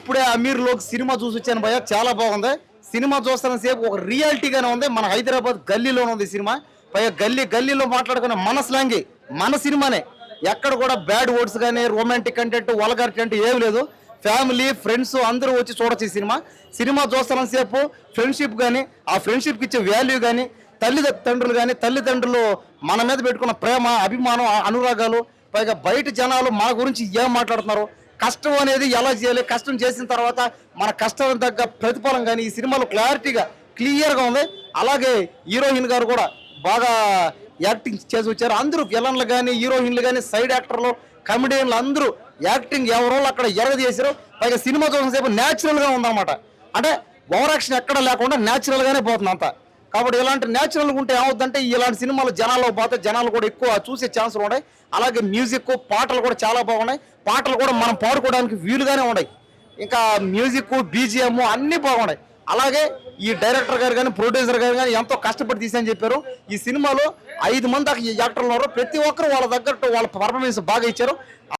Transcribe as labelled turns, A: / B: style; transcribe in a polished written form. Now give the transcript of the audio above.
A: ఇప్పుడే అమీర్లోకి సినిమా చూసి వచ్చాను భయ్య, చాలా బాగుంది. సినిమా చూస్తున్న సేపు ఒక రియాలిటీగానే ఉంది. మన హైదరాబాద్ గల్లీలోనే ఉంది సినిమా. పైగా గల్లీలో మాట్లాడుకునే మన స్లాంగి మన సినిమానే. ఎక్కడ కూడా బ్యాడ్ వర్డ్స్ కానీ రొమాంటిక్ కంటెంట్ వల్గర్ కంటెంట్ ఏమి లేదు. ఫ్యామిలీ ఫ్రెండ్స్ అందరూ వచ్చి చూడొచ్చు ఈ సినిమా చూస్తున్న సేపు ఫ్రెండ్షిప్ కానీ ఆ ఫ్రెండ్షిప్కి ఇచ్చే వాల్యూ కానీ తల్లిదండ్రులు మన మీద పెట్టుకున్న ప్రేమ అభిమానం అనురాగాలు, పైగా బయట జనాలు మా గురించి ఏం మాట్లాడుతున్నారు, కష్టం అనేది ఎలా చేయాలి, కష్టం చేసిన తర్వాత మన కష్టం తగ్గ ప్రతిఫలం కానీ ఈ సినిమాలో క్లియర్గా ఉంది. అలాగే హీరోయిన్ గారు కూడా బాగా యాక్టింగ్ చేసి వచ్చారు. అందరూ విలన్లు కానీ హీరోయిన్లు కానీ సైడ్ యాక్టర్లు కమెడియన్లు అందరూ యాక్టింగ్ ఎవరో అక్కడ ఎరగదీశారు. పైగా సినిమా చూసిన సేపు న్యాచురల్గా ఉందన్నమాట. అంటే ఓవర్ యాక్షన్ ఎక్కడ లేకుండా న్యాచురల్గానే పోతుంది అంతా. కాబట్టి ఇలాంటి న్యాచురల్గా ఉంటే ఏమవుతుందంటే ఇలాంటి సినిమాలు జనాల్లో పోతే జనాలు కూడా ఎక్కువ చూసే ఛాన్సులు ఉన్నాయి. అలాగే మ్యూజిక్ పాటలు కూడా చాలా బాగున్నాయి. పాటలు కూడా మనం పాడుకోవడానికి వీలుగానే ఉన్నాయి. ఇంకా మ్యూజిక్ బీజిఎం అన్నీ బాగున్నాయి. అలాగే ఈ డైరెక్టర్ గారు కానీ ప్రొడ్యూసర్ గారు కానీ ఎంతో కష్టపడి తీసని చెప్పారు. ఈ సినిమాలో 5 మంది యాక్టర్లు ఉన్నారు. ప్రతి ఒక్కరు వాళ్ళ తగ్గట్టు వాళ్ళ పర్ఫార్మెన్స్ బాగా ఇచ్చారు.